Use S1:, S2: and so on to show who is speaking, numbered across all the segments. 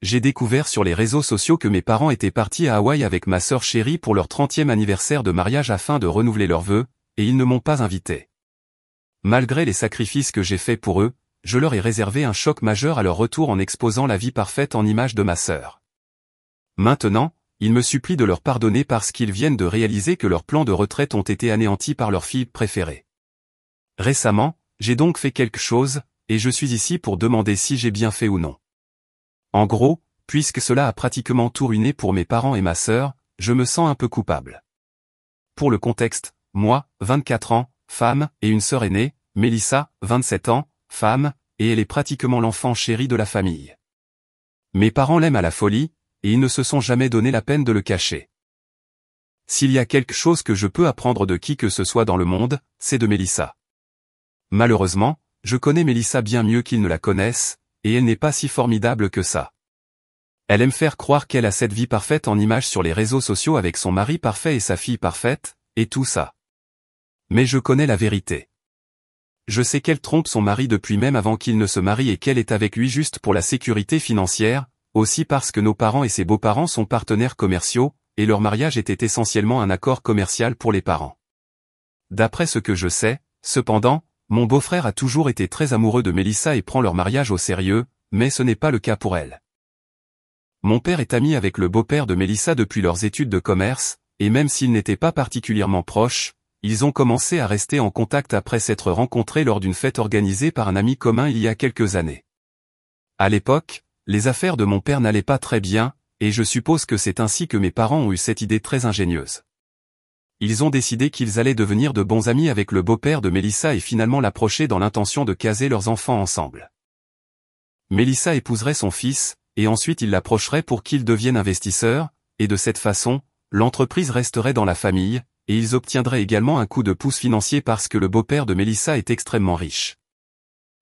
S1: j'ai découvert sur les réseaux sociaux que mes parents étaient partis à Hawaï avec ma sœur chérie pour leur 30e anniversaire de mariage afin de renouveler leurs vœux, et ils ne m'ont pas invité. Malgré les sacrifices que j'ai faits pour eux, je leur ai réservé un choc majeur à leur retour en exposant la vie parfaite en image de ma sœur. Maintenant, ils me supplient de leur pardonner parce qu'ils viennent de réaliser que leurs plans de retraite ont été anéantis par leur fille préférée. Récemment, j'ai donc fait quelque chose, et je suis ici pour demander si j'ai bien fait ou non. En gros, puisque cela a pratiquement tout ruiné pour mes parents et ma sœur, je me sens un peu coupable. Pour le contexte, moi, 24 ans, femme, et une sœur aînée, Mélissa, 27 ans, femme, et elle est pratiquement l'enfant chéri de la famille. Mes parents l'aiment à la folie, et ils ne se sont jamais donné la peine de le cacher. S'il y a quelque chose que je peux apprendre de qui que ce soit dans le monde, c'est de Mélissa. Malheureusement, je connais Mélissa bien mieux qu'ils ne la connaissent, et elle n'est pas si formidable que ça. Elle aime faire croire qu'elle a cette vie parfaite en image sur les réseaux sociaux avec son mari parfait et sa fille parfaite, et tout ça. Mais je connais la vérité. Je sais qu'elle trompe son mari depuis même avant qu'il ne se marie et qu'elle est avec lui juste pour la sécurité financière, aussi parce que nos parents et ses beaux-parents sont partenaires commerciaux, et leur mariage était essentiellement un accord commercial pour les parents. D'après ce que je sais, cependant, mon beau-frère a toujours été très amoureux de Mélissa et prend leur mariage au sérieux, mais ce n'est pas le cas pour elle. Mon père est ami avec le beau-père de Mélissa depuis leurs études de commerce, et même s'ils n'étaient pas particulièrement proches, ils ont commencé à rester en contact après s'être rencontrés lors d'une fête organisée par un ami commun il y a quelques années. À l'époque, les affaires de mon père n'allaient pas très bien, et je suppose que c'est ainsi que mes parents ont eu cette idée très ingénieuse. Ils ont décidé qu'ils allaient devenir de bons amis avec le beau-père de Mélissa et finalement l'approcher dans l'intention de caser leurs enfants ensemble. Mélissa épouserait son fils, et ensuite il l'approcherait pour qu'il devienne investisseur, et de cette façon, l'entreprise resterait dans la famille, et ils obtiendraient également un coup de pouce financier parce que le beau-père de Mélissa est extrêmement riche.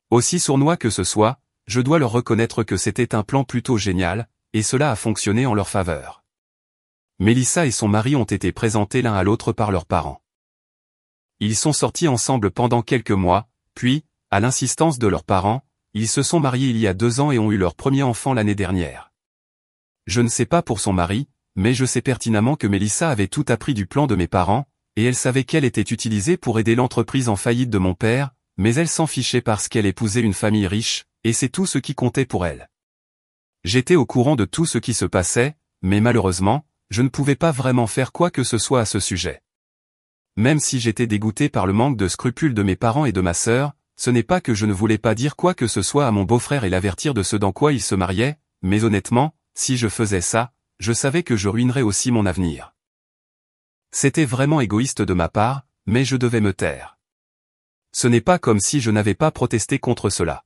S1: Aussi sournois que ce soit, je dois leur reconnaître que c'était un plan plutôt génial, et cela a fonctionné en leur faveur. Mélissa et son mari ont été présentés l'un à l'autre par leurs parents. Ils sont sortis ensemble pendant quelques mois, puis, à l'insistance de leurs parents, ils se sont mariés il y a 2 ans et ont eu leur premier enfant l'année dernière. Je ne sais pas pour son mari, mais je sais pertinemment que Mélissa avait tout appris du plan de mes parents, et elle savait qu'elle était utilisée pour aider l'entreprise en faillite de mon père, mais elle s'en fichait parce qu'elle épousait une famille riche, et c'est tout ce qui comptait pour elle. J'étais au courant de tout ce qui se passait, mais malheureusement, je ne pouvais pas vraiment faire quoi que ce soit à ce sujet. Même si j'étais dégoûté par le manque de scrupules de mes parents et de ma sœur, ce n'est pas que je ne voulais pas dire quoi que ce soit à mon beau-frère et l'avertir de ce dans quoi il se mariait, mais honnêtement, si je faisais ça, je savais que je ruinerais aussi mon avenir. C'était vraiment égoïste de ma part, mais je devais me taire. Ce n'est pas comme si je n'avais pas protesté contre cela.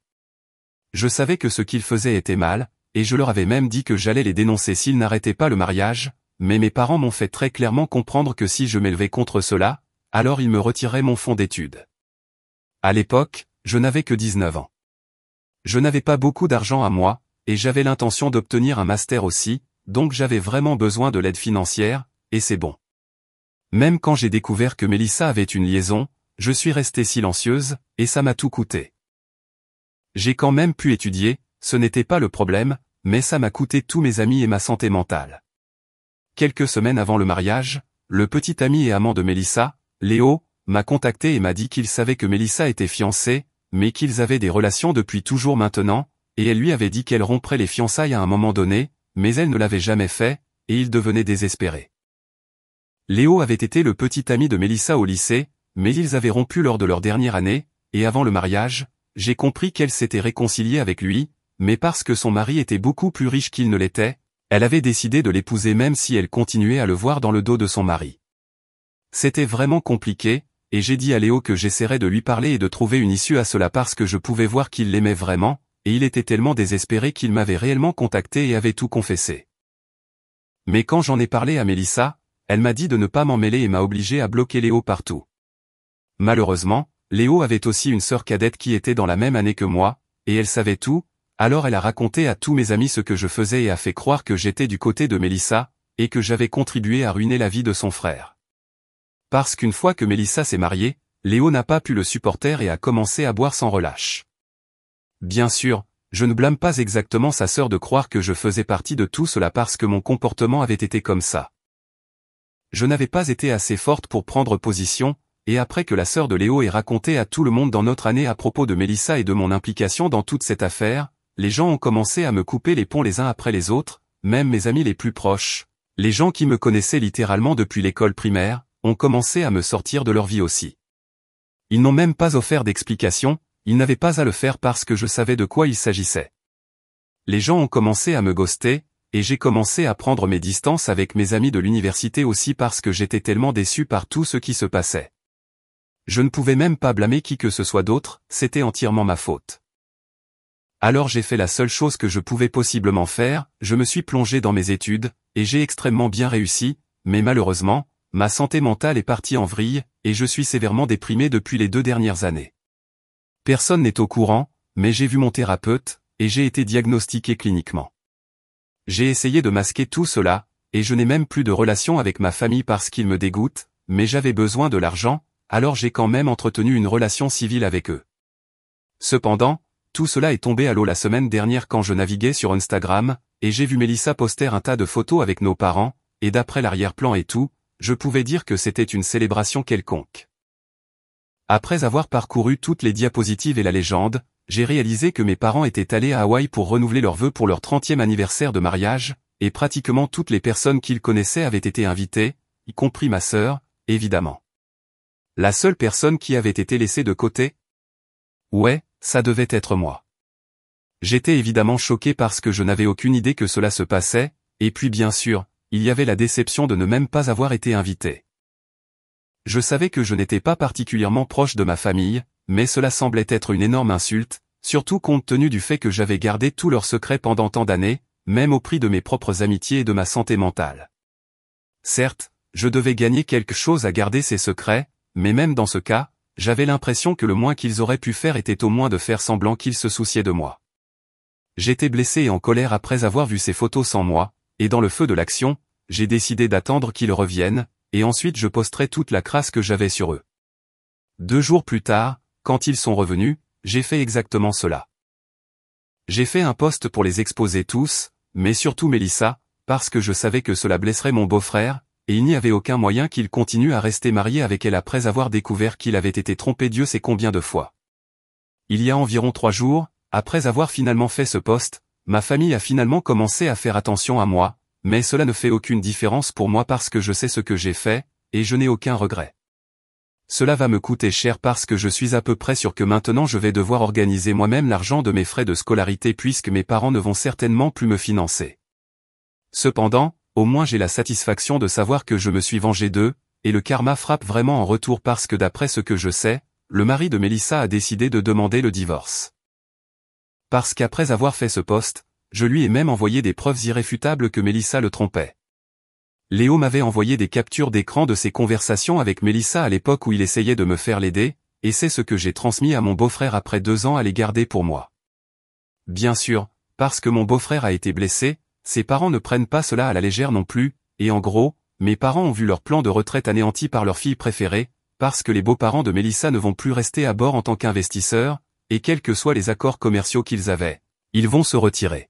S1: Je savais que ce qu'ils faisaient était mal, et je leur avais même dit que j'allais les dénoncer s'ils n'arrêtaient pas le mariage, mais mes parents m'ont fait très clairement comprendre que si je m'élevais contre cela, alors ils me retireraient mon fonds d'études. À l'époque, je n'avais que 19 ans. Je n'avais pas beaucoup d'argent à moi, et j'avais l'intention d'obtenir un master aussi, donc j'avais vraiment besoin de l'aide financière, et c'est bon. Même quand j'ai découvert que Mélissa avait une liaison, je suis restée silencieuse, et ça m'a tout coûté. J'ai quand même pu étudier, ce n'était pas le problème, mais ça m'a coûté tous mes amis et ma santé mentale. Quelques semaines avant le mariage, le petit ami et amant de Mélissa, Léo, m'a contacté et m'a dit qu'il savait que Mélissa était fiancée, mais qu'ils avaient des relations depuis toujours maintenant, et elle lui avait dit qu'elle romprait les fiançailles à un moment donné, mais elle ne l'avait jamais fait, et il devenait désespéré. Léo avait été le petit ami de Mélissa au lycée, mais ils avaient rompu lors de leur dernière année, et avant le mariage, j'ai compris qu'elle s'était réconciliée avec lui, mais parce que son mari était beaucoup plus riche qu'il ne l'était, elle avait décidé de l'épouser même si elle continuait à le voir dans le dos de son mari. C'était vraiment compliqué, et j'ai dit à Léo que j'essaierais de lui parler et de trouver une issue à cela parce que je pouvais voir qu'il l'aimait vraiment, et il était tellement désespéré qu'il m'avait réellement contacté et avait tout confessé. Mais quand j'en ai parlé à Mélissa, elle m'a dit de ne pas m'en mêler et m'a obligé à bloquer Léo partout. Malheureusement, Léo avait aussi une sœur cadette qui était dans la même année que moi, et elle savait tout, alors elle a raconté à tous mes amis ce que je faisais et a fait croire que j'étais du côté de Mélissa, et que j'avais contribué à ruiner la vie de son frère. Parce qu'une fois que Mélissa s'est mariée, Léo n'a pas pu le supporter et a commencé à boire sans relâche. Bien sûr, Je ne blâme pas exactement sa sœur de croire que je faisais partie de tout cela parce que mon comportement avait été comme ça. Je n'avais pas été assez forte pour prendre position, et après que la sœur de Léo ait raconté à tout le monde dans notre année à propos de Mélissa et de mon implication dans toute cette affaire, les gens ont commencé à me couper les ponts les uns après les autres, même mes amis les plus proches, les gens qui me connaissaient littéralement depuis l'école primaire, ont commencé à me sortir de leur vie aussi. Ils n'ont même pas offert d'explication, ils n'avaient pas à le faire parce que je savais de quoi il s'agissait. Les gens ont commencé à me ghoster, et j'ai commencé à prendre mes distances avec mes amis de l'université aussi parce que j'étais tellement déçu par tout ce qui se passait. Je ne pouvais même pas blâmer qui que ce soit d'autre, c'était entièrement ma faute. Alors j'ai fait la seule chose que je pouvais possiblement faire, je me suis plongé dans mes études, et j'ai extrêmement bien réussi, mais malheureusement, ma santé mentale est partie en vrille, et je suis sévèrement déprimé depuis les 2 dernières années. Personne n'est au courant, mais j'ai vu mon thérapeute, et j'ai été diagnostiqué cliniquement. J'ai essayé de masquer tout cela, et je n'ai même plus de relation avec ma famille parce qu'ils me dégoûtent, mais j'avais besoin de l'argent, alors j'ai quand même entretenu une relation civile avec eux. Cependant, tout cela est tombé à l'eau la semaine dernière quand je naviguais sur Instagram, et j'ai vu Mélissa poster un tas de photos avec nos parents, et d'après l'arrière-plan et tout, je pouvais dire que c'était une célébration quelconque. Après avoir parcouru toutes les diapositives et la légende, j'ai réalisé que mes parents étaient allés à Hawaï pour renouveler leurs vœux pour leur 30e anniversaire de mariage, et pratiquement toutes les personnes qu'ils connaissaient avaient été invitées, y compris ma sœur, évidemment. La seule personne qui avait été laissée de côté? Ouais, ça devait être moi. J'étais évidemment choqué parce que je n'avais aucune idée que cela se passait, et puis bien sûr, il y avait la déception de ne même pas avoir été invité. Je savais que je n'étais pas particulièrement proche de ma famille, mais cela semblait être une énorme insulte, surtout compte tenu du fait que j'avais gardé tous leurs secrets pendant tant d'années, même au prix de mes propres amitiés et de ma santé mentale. Certes, je devais gagner quelque chose à garder ces secrets, mais même dans ce cas, j'avais l'impression que le moins qu'ils auraient pu faire était au moins de faire semblant qu'ils se souciaient de moi. J'étais blessé et en colère après avoir vu ces photos sans moi, et dans le feu de l'action, j'ai décidé d'attendre qu'ils reviennent, et ensuite je posterai toute la crasse que j'avais sur eux. 2 jours plus tard, quand ils sont revenus, j'ai fait exactement cela. J'ai fait un post pour les exposer tous, mais surtout Mélissa, parce que je savais que cela blesserait mon beau-frère, et il n'y avait aucun moyen qu'il continue à rester marié avec elle après avoir découvert qu'il avait été trompé Dieu sait combien de fois. Il y a environ 3 jours, après avoir finalement fait ce post, ma famille a finalement commencé à faire attention à moi, mais cela ne fait aucune différence pour moi parce que je sais ce que j'ai fait, et je n'ai aucun regret. Cela va me coûter cher parce que je suis à peu près sûr que maintenant je vais devoir organiser moi-même l'argent de mes frais de scolarité puisque mes parents ne vont certainement plus me financer. Cependant, au moins j'ai la satisfaction de savoir que je me suis vengé d'eux, et le karma frappe vraiment en retour parce que d'après ce que je sais, le mari de Mélissa a décidé de demander le divorce. Parce qu'après avoir fait ce post, je lui ai même envoyé des preuves irréfutables que Mélissa le trompait. Léo m'avait envoyé des captures d'écran de ses conversations avec Mélissa à l'époque où il essayait de me faire l'aider, et c'est ce que j'ai transmis à mon beau-frère après 2 ans à les garder pour moi. Bien sûr, parce que mon beau-frère a été blessé, ses parents ne prennent pas cela à la légère non plus, et en gros, mes parents ont vu leur plan de retraite anéanti par leur fille préférée, parce que les beaux-parents de Mélissa ne vont plus rester à bord en tant qu'investisseurs, et quels que soient les accords commerciaux qu'ils avaient, ils vont se retirer.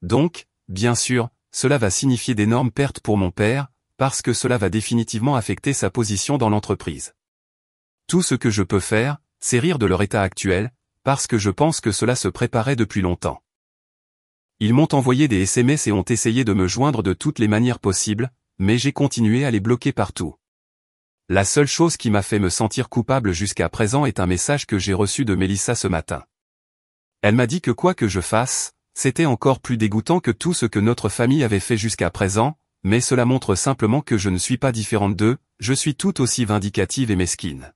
S1: Donc, bien sûr, cela va signifier d'énormes pertes pour mon père, parce que cela va définitivement affecter sa position dans l'entreprise. Tout ce que je peux faire, c'est rire de leur état actuel, parce que je pense que cela se préparait depuis longtemps. Ils m'ont envoyé des SMS et ont essayé de me joindre de toutes les manières possibles, mais j'ai continué à les bloquer partout. La seule chose qui m'a fait me sentir coupable jusqu'à présent est un message que j'ai reçu de Mélissa ce matin. Elle m'a dit que quoi que je fasse, c'était encore plus dégoûtant que tout ce que notre famille avait fait jusqu'à présent, mais cela montre simplement que je ne suis pas différente d'eux, je suis tout aussi vindicative et mesquine.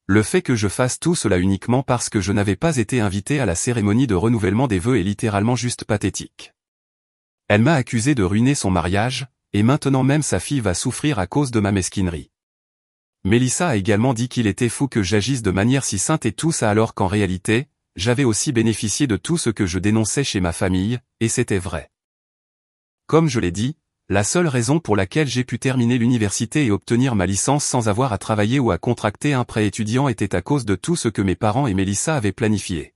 S1: Le fait que je fasse tout cela uniquement parce que je n'avais pas été invité à la cérémonie de renouvellement des vœux est littéralement juste pathétique. Elle m'a accusé de ruiner son mariage, et maintenant même sa fille va souffrir à cause de ma mesquinerie. Mélissa a également dit qu'il était fou que j'agisse de manière si sainte et tout ça alors qu'en réalité, j'avais aussi bénéficié de tout ce que je dénonçais chez ma famille, et c'était vrai. Comme je l'ai dit, la seule raison pour laquelle j'ai pu terminer l'université et obtenir ma licence sans avoir à travailler ou à contracter un prêt étudiant était à cause de tout ce que mes parents et Mélissa avaient planifié.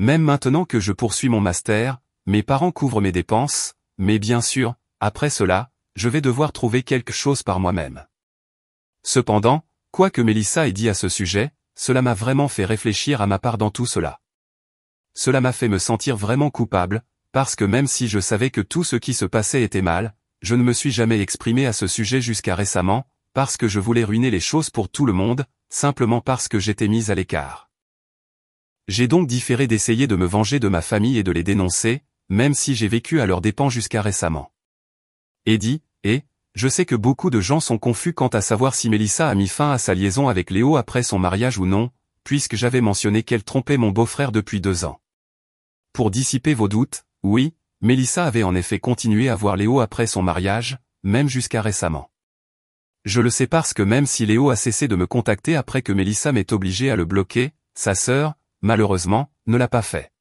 S1: Même maintenant que je poursuis mon master, mes parents couvrent mes dépenses, mais bien sûr, après cela, je vais devoir trouver quelque chose par moi-même. Cependant, quoi que Mélissa ait dit à ce sujet, cela m'a vraiment fait réfléchir à ma part dans tout cela. Cela m'a fait me sentir vraiment coupable, parce que même si je savais que tout ce qui se passait était mal, je ne me suis jamais exprimé à ce sujet jusqu'à récemment, parce que je voulais ruiner les choses pour tout le monde, simplement parce que j'étais mise à l'écart. J'ai donc différé d'essayer de me venger de ma famille et de les dénoncer, même si j'ai vécu à leurs dépens jusqu'à récemment. Je sais que beaucoup de gens sont confus quant à savoir si Mélissa a mis fin à sa liaison avec Léo après son mariage ou non, puisque j'avais mentionné qu'elle trompait mon beau-frère depuis 2 ans. Pour dissiper vos doutes, oui, Mélissa avait en effet continué à voir Léo après son mariage, même jusqu'à récemment. Je le sais parce que même si Léo a cessé de me contacter après que Mélissa m'ait obligé à le bloquer, sa sœur, malheureusement, ne l'a pas fait.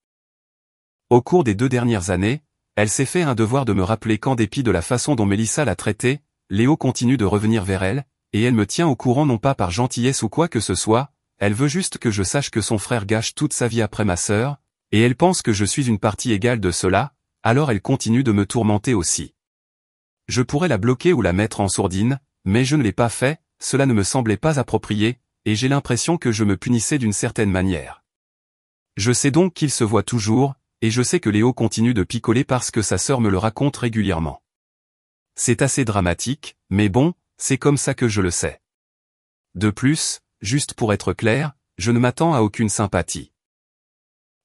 S1: Au cours des 2 dernières années, elle s'est fait un devoir de me rappeler qu'en dépit de la façon dont Mélissa l'a traitée, Léo continue de revenir vers elle, et elle me tient au courant non pas par gentillesse ou quoi que ce soit, elle veut juste que je sache que son frère gâche toute sa vie après ma sœur, et elle pense que je suis une partie égale de cela, alors elle continue de me tourmenter aussi. Je pourrais la bloquer ou la mettre en sourdine, mais je ne l'ai pas fait, cela ne me semblait pas approprié, et j'ai l'impression que je me punissais d'une certaine manière. Je sais donc qu'il se voit toujours, et je sais que Léo continue de picoler parce que sa sœur me le raconte régulièrement. C'est assez dramatique, mais bon, c'est comme ça que je le sais. De plus, juste pour être clair, je ne m'attends à aucune sympathie.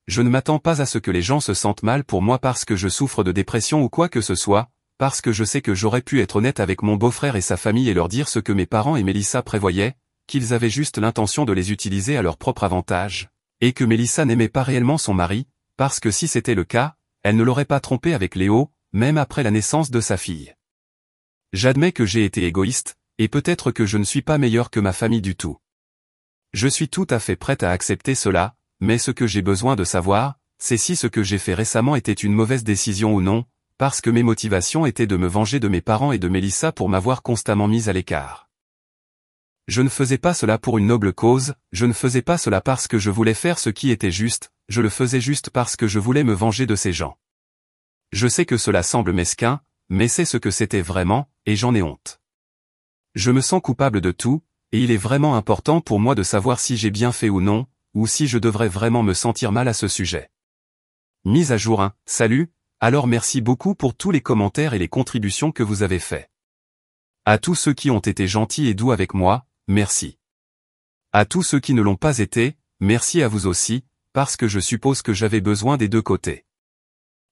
S1: Je ne m'attends pas à ce que les gens se sentent mal pour moi parce que je souffre de dépression ou quoi que ce soit, parce que je sais que j'aurais pu être honnête avec mon beau-frère et sa famille et leur dire ce que mes parents et Mélissa prévoyaient, qu'ils avaient juste l'intention de les utiliser à leur propre avantage, et que Mélissa n'aimait pas réellement son mari, parce que si c'était le cas, elle ne l'aurait pas trompé avec Léo, même après la naissance de sa fille. J'admets que j'ai été égoïste, et peut-être que je ne suis pas meilleur que ma famille du tout. Je suis tout à fait prête à accepter cela, mais ce que j'ai besoin de savoir, c'est si ce que j'ai fait récemment était une mauvaise décision ou non, parce que mes motivations étaient de me venger de mes parents et de Mélissa pour m'avoir constamment mise à l'écart. Je ne faisais pas cela pour une noble cause, je ne faisais pas cela parce que je voulais faire ce qui était juste, je le faisais juste parce que je voulais me venger de ces gens. Je sais que cela semble mesquin, mais c'est ce que c'était vraiment, et j'en ai honte. Je me sens coupable de tout, et il est vraiment important pour moi de savoir si j'ai bien fait ou non, ou si je devrais vraiment me sentir mal à ce sujet. Mise à jour 1, salut, alors merci beaucoup pour tous les commentaires et les contributions que vous avez fait. À tous ceux qui ont été gentils et doux avec moi, merci. À tous ceux qui ne l'ont pas été, merci à vous aussi, parce que je suppose que j'avais besoin des 2 côtés.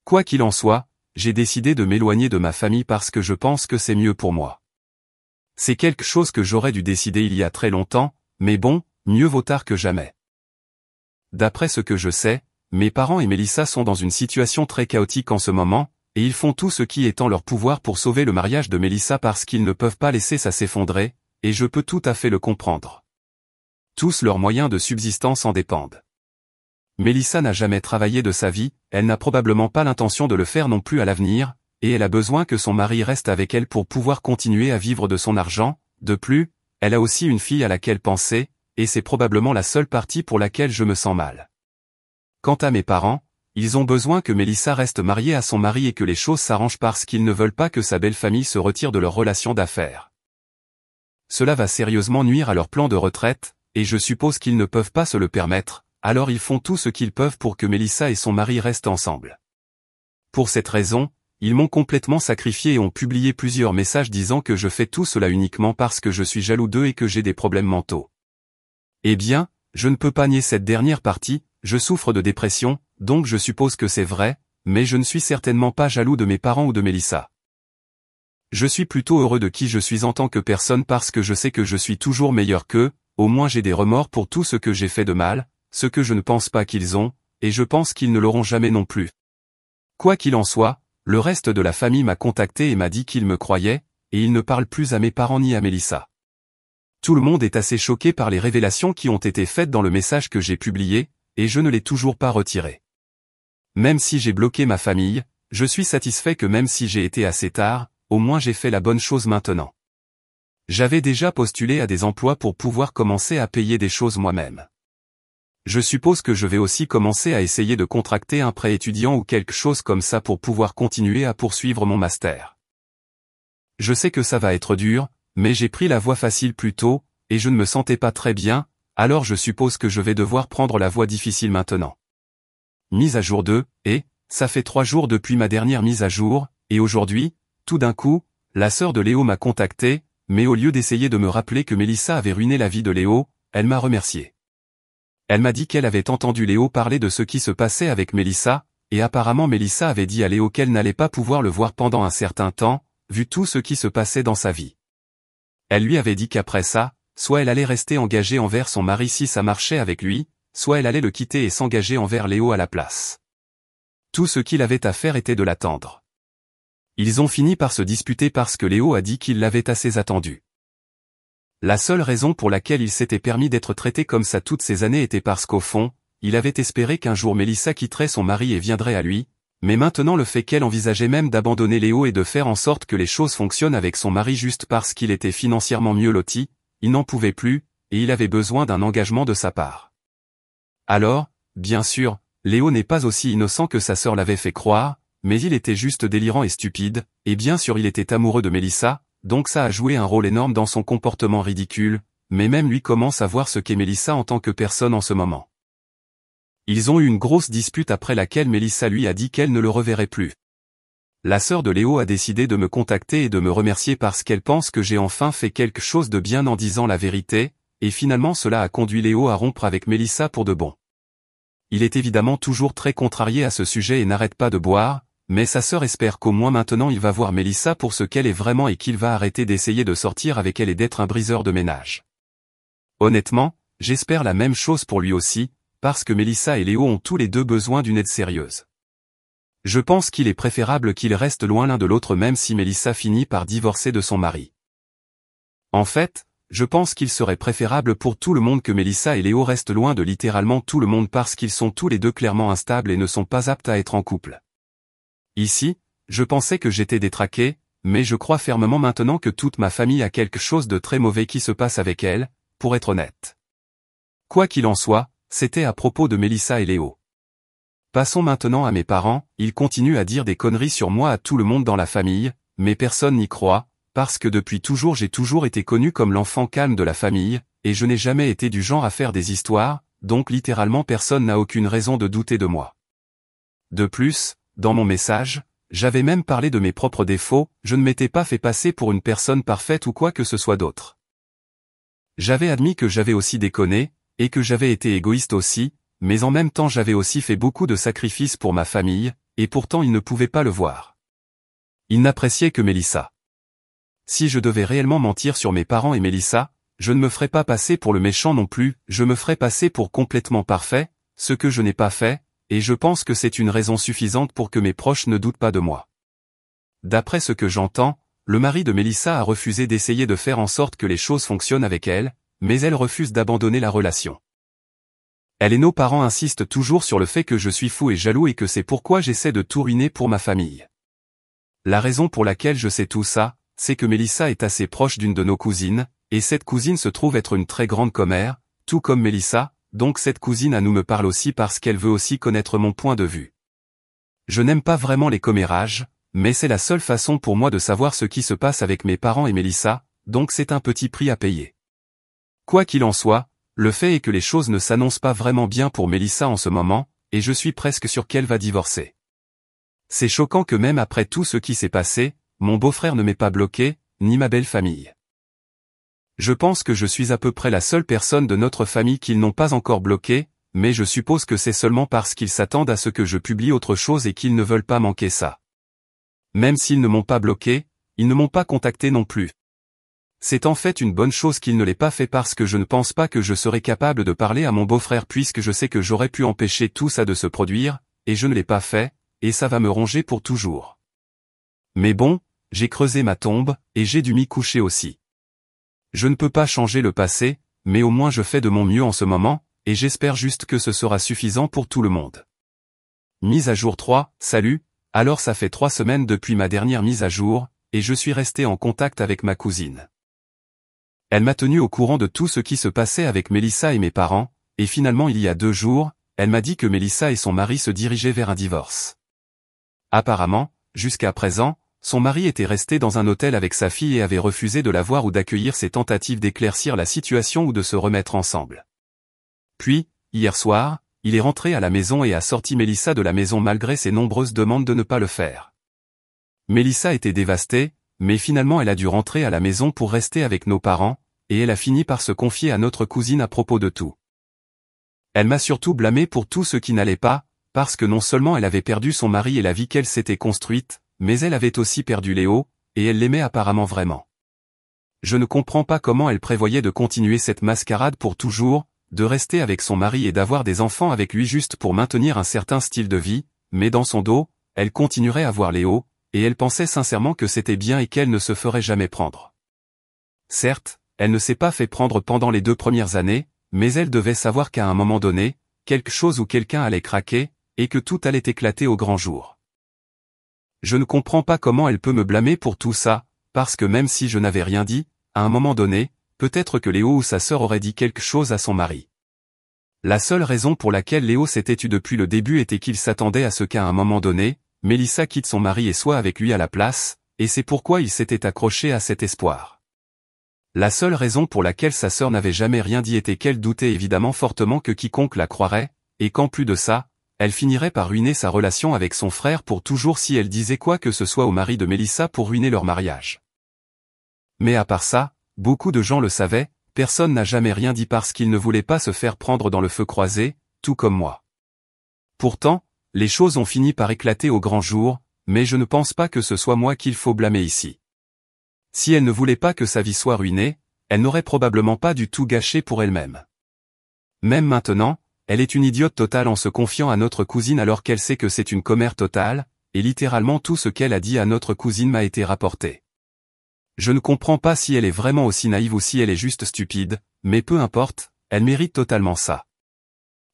S1: Quoi qu'il en soit, j'ai décidé de m'éloigner de ma famille parce que je pense que c'est mieux pour moi. C'est quelque chose que j'aurais dû décider il y a très longtemps, mais bon, mieux vaut tard que jamais. D'après ce que je sais, mes parents et Mélissa sont dans une situation très chaotique en ce moment, et ils font tout ce qui est en leur pouvoir pour sauver le mariage de Mélissa parce qu'ils ne peuvent pas laisser ça s'effondrer, et je peux tout à fait le comprendre. Tous leurs moyens de subsistance en dépendent. Mélissa n'a jamais travaillé de sa vie, elle n'a probablement pas l'intention de le faire non plus à l'avenir, et elle a besoin que son mari reste avec elle pour pouvoir continuer à vivre de son argent. De plus, elle a aussi une fille à laquelle penser, et c'est probablement la seule partie pour laquelle je me sens mal. Quant à mes parents, ils ont besoin que Mélissa reste mariée à son mari et que les choses s'arrangent parce qu'ils ne veulent pas que sa belle famille se retire de leur relation d'affaires. Cela va sérieusement nuire à leur plan de retraite, et je suppose qu'ils ne peuvent pas se le permettre, alors ils font tout ce qu'ils peuvent pour que Mélissa et son mari restent ensemble. Pour cette raison, ils m'ont complètement sacrifié et ont publié plusieurs messages disant que je fais tout cela uniquement parce que je suis jaloux d'eux et que j'ai des problèmes mentaux. Eh bien, je ne peux pas nier cette dernière partie, je souffre de dépression, donc je suppose que c'est vrai, mais je ne suis certainement pas jaloux de mes parents ou de Mélissa. Je suis plutôt heureux de qui je suis en tant que personne parce que je sais que je suis toujours meilleur qu'eux, au moins j'ai des remords pour tout ce que j'ai fait de mal, ce que je ne pense pas qu'ils ont, et je pense qu'ils ne l'auront jamais non plus. Quoi qu'il en soit, le reste de la famille m'a contacté et m'a dit qu'ils me croyaient, et ils ne parlent plus à mes parents ni à Mélissa. Tout le monde est assez choqué par les révélations qui ont été faites dans le message que j'ai publié, et je ne l'ai toujours pas retiré. Même si j'ai bloqué ma famille, je suis satisfait que même si j'ai été assez tard, au moins j'ai fait la bonne chose maintenant. J'avais déjà postulé à des emplois pour pouvoir commencer à payer des choses moi-même. Je suppose que je vais aussi commencer à essayer de contracter un prêt étudiant ou quelque chose comme ça pour pouvoir continuer à poursuivre mon master. Je sais que ça va être dur, mais j'ai pris la voie facile plus tôt, et je ne me sentais pas très bien, alors je suppose que je vais devoir prendre la voie difficile maintenant. Mise à jour 2, et, ça fait 3 jours depuis ma dernière mise à jour, et aujourd'hui, tout d'un coup, la sœur de Léo m'a contacté, mais au lieu d'essayer de me rappeler que Mélissa avait ruiné la vie de Léo, elle m'a remercié. Elle m'a dit qu'elle avait entendu Léo parler de ce qui se passait avec Mélissa, et apparemment Mélissa avait dit à Léo qu'elle n'allait pas pouvoir le voir pendant un certain temps, vu tout ce qui se passait dans sa vie. Elle lui avait dit qu'après ça, soit elle allait rester engagée envers son mari si ça marchait avec lui, soit elle allait le quitter et s'engager envers Léo à la place. Tout ce qu'il avait à faire était de l'attendre. Ils ont fini par se disputer parce que Léo a dit qu'il l'avait assez attendu. La seule raison pour laquelle il s'était permis d'être traité comme ça toutes ces années était parce qu'au fond, il avait espéré qu'un jour Mélissa quitterait son mari et viendrait à lui, mais maintenant le fait qu'elle envisageait même d'abandonner Léo et de faire en sorte que les choses fonctionnent avec son mari juste parce qu'il était financièrement mieux loti, il n'en pouvait plus, et il avait besoin d'un engagement de sa part. Alors, bien sûr, Léo n'est pas aussi innocent que sa sœur l'avait fait croire, mais il était juste délirant et stupide, et bien sûr il était amoureux de Mélissa, donc ça a joué un rôle énorme dans son comportement ridicule, mais même lui commence à voir ce qu'est Mélissa en tant que personne en ce moment. Ils ont eu une grosse dispute après laquelle Mélissa lui a dit qu'elle ne le reverrait plus. La sœur de Léo a décidé de me contacter et de me remercier parce qu'elle pense que j'ai enfin fait quelque chose de bien en disant la vérité, et finalement cela a conduit Léo à rompre avec Mélissa pour de bon. Il est évidemment toujours très contrarié à ce sujet et n'arrête pas de boire, mais sa sœur espère qu'au moins maintenant il va voir Mélissa pour ce qu'elle est vraiment et qu'il va arrêter d'essayer de sortir avec elle et d'être un briseur de ménage. Honnêtement, j'espère la même chose pour lui aussi, parce que Mélissa et Léo ont tous les deux besoin d'une aide sérieuse. Je pense qu'il est préférable qu'ils restent loin l'un de l'autre même si Mélissa finit par divorcer de son mari. En fait, je pense qu'il serait préférable pour tout le monde que Mélissa et Léo restent loin de littéralement tout le monde parce qu'ils sont tous les deux clairement instables et ne sont pas aptes à être en couple. Ici, je pensais que j'étais détraqué, mais je crois fermement maintenant que toute ma famille a quelque chose de très mauvais qui se passe avec elle, pour être honnête. Quoi qu'il en soit, c'était à propos de Mélissa et Léo. Passons maintenant à mes parents, ils continuent à dire des conneries sur moi à tout le monde dans la famille, mais personne n'y croit, parce que depuis toujours j'ai toujours été connu comme l'enfant calme de la famille, et je n'ai jamais été du genre à faire des histoires, donc littéralement personne n'a aucune raison de douter de moi. De plus, dans mon message, j'avais même parlé de mes propres défauts, je ne m'étais pas fait passer pour une personne parfaite ou quoi que ce soit d'autre. J'avais admis que j'avais aussi déconné, et que j'avais été égoïste aussi, mais en même temps j'avais aussi fait beaucoup de sacrifices pour ma famille, et pourtant ils ne pouvaient pas le voir. Ils n'appréciaient que Mélissa. Si je devais réellement mentir sur mes parents et Mélissa, je ne me ferais pas passer pour le méchant non plus, je me ferais passer pour complètement parfait, ce que je n'ai pas fait, et je pense que c'est une raison suffisante pour que mes proches ne doutent pas de moi. D'après ce que j'entends, le mari de Mélissa a refusé d'essayer de faire en sorte que les choses fonctionnent avec elle, mais elle refuse d'abandonner la relation. Elle et nos parents insistent toujours sur le fait que je suis fou et jaloux et que c'est pourquoi j'essaie de tout ruiner pour ma famille. La raison pour laquelle je sais tout ça, c'est que Mélissa est assez proche d'une de nos cousines, et cette cousine se trouve être une très grande commère, tout comme Mélissa, donc cette cousine à nous me parle aussi parce qu'elle veut aussi connaître mon point de vue. Je n'aime pas vraiment les commérages, mais c'est la seule façon pour moi de savoir ce qui se passe avec mes parents et Mélissa, donc c'est un petit prix à payer. Quoi qu'il en soit, le fait est que les choses ne s'annoncent pas vraiment bien pour Mélissa en ce moment, et je suis presque sûr qu'elle va divorcer. C'est choquant que même après tout ce qui s'est passé, mon beau-frère ne m'ait pas bloqué, ni ma belle famille. Je pense que je suis à peu près la seule personne de notre famille qu'ils n'ont pas encore bloqué, mais je suppose que c'est seulement parce qu'ils s'attendent à ce que je publie autre chose et qu'ils ne veulent pas manquer ça. Même s'ils ne m'ont pas bloqué, ils ne m'ont pas contacté non plus. C'est en fait une bonne chose qu'ils ne l'aient pas fait parce que je ne pense pas que je serais capable de parler à mon beau-frère puisque je sais que j'aurais pu empêcher tout ça de se produire, et je ne l'ai pas fait, et ça va me ronger pour toujours. Mais bon, j'ai creusé ma tombe, et j'ai dû m'y coucher aussi. Je ne peux pas changer le passé, mais au moins je fais de mon mieux en ce moment, et j'espère juste que ce sera suffisant pour tout le monde. Mise à jour 3, salut, alors ça fait 3 semaines depuis ma dernière mise à jour, et je suis resté en contact avec ma cousine. Elle m'a tenu au courant de tout ce qui se passait avec Mélissa et mes parents, et finalement il y a 2 jours, elle m'a dit que Mélissa et son mari se dirigeaient vers un divorce. Apparemment, jusqu'à présent, son mari était resté dans un hôtel avec sa fille et avait refusé de la voir ou d'accueillir ses tentatives d'éclaircir la situation ou de se remettre ensemble. Puis, hier soir, il est rentré à la maison et a sorti Mélissa de la maison malgré ses nombreuses demandes de ne pas le faire. Mélissa était dévastée, mais finalement elle a dû rentrer à la maison pour rester avec nos parents, et elle a fini par se confier à notre cousine à propos de tout. Elle m'a surtout blâmé pour tout ce qui n'allait pas, parce que non seulement elle avait perdu son mari et la vie qu'elle s'était construite, mais elle avait aussi perdu Léo, et elle l'aimait apparemment vraiment. Je ne comprends pas comment elle prévoyait de continuer cette mascarade pour toujours, de rester avec son mari et d'avoir des enfants avec lui juste pour maintenir un certain style de vie, mais dans son dos, elle continuerait à voir Léo, et elle pensait sincèrement que c'était bien et qu'elle ne se ferait jamais prendre. Certes, elle ne s'est pas fait prendre pendant les 2 premières années, mais elle devait savoir qu'à un moment donné, quelque chose ou quelqu'un allait craquer, et que tout allait éclater au grand jour. Je ne comprends pas comment elle peut me blâmer pour tout ça, parce que même si je n'avais rien dit, à un moment donné, peut-être que Léo ou sa sœur aurait dit quelque chose à son mari. La seule raison pour laquelle Léo s'était tu depuis le début était qu'il s'attendait à ce qu'à un moment donné, Mélissa quitte son mari et soit avec lui à la place, et c'est pourquoi il s'était accroché à cet espoir. La seule raison pour laquelle sa sœur n'avait jamais rien dit était qu'elle doutait évidemment fortement que quiconque la croirait, et qu'en plus de ça, elle finirait par ruiner sa relation avec son frère pour toujours si elle disait quoi que ce soit au mari de Mélissa pour ruiner leur mariage. Mais à part ça, beaucoup de gens le savaient, personne n'a jamais rien dit parce qu'il ne voulait pas se faire prendre dans le feu croisé, tout comme moi. Pourtant, les choses ont fini par éclater au grand jour, mais je ne pense pas que ce soit moi qu'il faut blâmer ici. Si elle ne voulait pas que sa vie soit ruinée, elle n'aurait probablement pas du tout gâché pour elle-même. Même maintenant, elle est une idiote totale en se confiant à notre cousine alors qu'elle sait que c'est une commère totale, et littéralement tout ce qu'elle a dit à notre cousine m'a été rapporté. Je ne comprends pas si elle est vraiment aussi naïve ou si elle est juste stupide, mais peu importe, elle mérite totalement ça.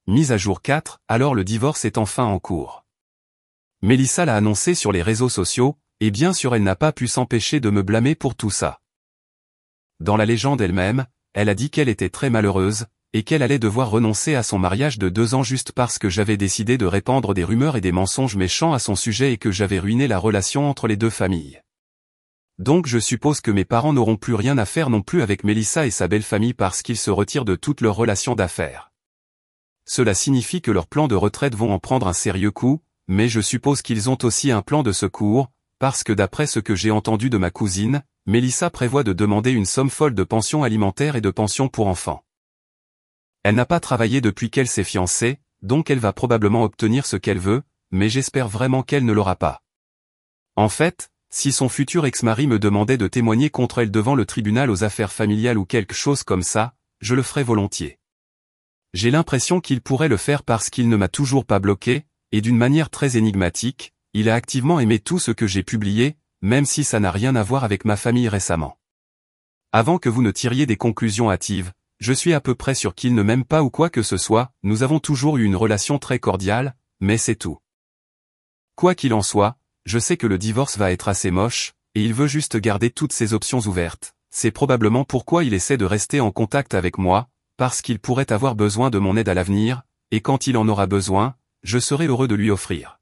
S1: Mise à jour 4, alors le divorce est enfin en cours. Mélissa l'a annoncé sur les réseaux sociaux, et bien sûr elle n'a pas pu s'empêcher de me blâmer pour tout ça. Dans la légende elle-même, elle a dit qu'elle était très malheureuse, et qu'elle allait devoir renoncer à son mariage de 2 ans juste parce que j'avais décidé de répandre des rumeurs et des mensonges méchants à son sujet et que j'avais ruiné la relation entre les 2 familles. Donc je suppose que mes parents n'auront plus rien à faire non plus avec Mélissa et sa belle famille parce qu'ils se retirent de toutes leurs relations d'affaires. Cela signifie que leurs plans de retraite vont en prendre un sérieux coup, mais je suppose qu'ils ont aussi un plan de secours, parce que d'après ce que j'ai entendu de ma cousine, Mélissa prévoit de demander une somme folle de pension alimentaire et de pension pour enfants. Elle n'a pas travaillé depuis qu'elle s'est fiancée, donc elle va probablement obtenir ce qu'elle veut, mais j'espère vraiment qu'elle ne l'aura pas. En fait, si son futur ex-mari me demandait de témoigner contre elle devant le tribunal aux affaires familiales ou quelque chose comme ça, je le ferais volontiers. J'ai l'impression qu'il pourrait le faire parce qu'il ne m'a toujours pas bloqué, et d'une manière très énigmatique, il a activement aimé tout ce que j'ai publié, même si ça n'a rien à voir avec ma famille récemment. Avant que vous ne tiriez des conclusions hâtives, je suis à peu près sûr qu'il ne m'aime pas ou quoi que ce soit, nous avons toujours eu une relation très cordiale, mais c'est tout. Quoi qu'il en soit, je sais que le divorce va être assez moche, et il veut juste garder toutes ses options ouvertes, c'est probablement pourquoi il essaie de rester en contact avec moi, parce qu'il pourrait avoir besoin de mon aide à l'avenir, et quand il en aura besoin, je serai heureux de lui offrir.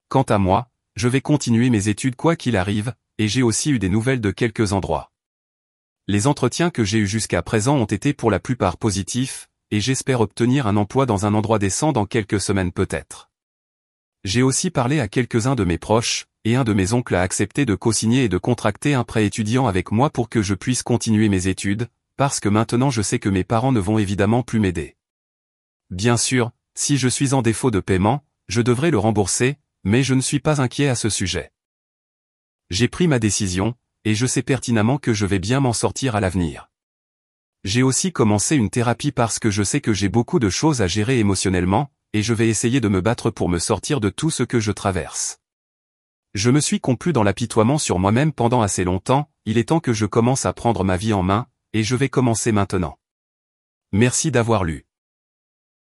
S1: Quant à moi, je vais continuer mes études quoi qu'il arrive, et j'ai aussi eu des nouvelles de quelques endroits. Les entretiens que j'ai eus jusqu'à présent ont été pour la plupart positifs, et j'espère obtenir un emploi dans un endroit décent dans quelques semaines peut-être. J'ai aussi parlé à quelques-uns de mes proches, et un de mes oncles a accepté de co-signer et de contracter un prêt étudiant avec moi pour que je puisse continuer mes études, parce que maintenant je sais que mes parents ne vont évidemment plus m'aider. Bien sûr, si je suis en défaut de paiement, je devrais le rembourser, mais je ne suis pas inquiet à ce sujet. J'ai pris ma décision, et je sais pertinemment que je vais bien m'en sortir à l'avenir. J'ai aussi commencé une thérapie parce que je sais que j'ai beaucoup de choses à gérer émotionnellement, et je vais essayer de me battre pour me sortir de tout ce que je traverse. Je me suis complu dans l'apitoiement sur moi-même pendant assez longtemps, il est temps que je commence à prendre ma vie en main, et je vais commencer maintenant. Merci d'avoir lu.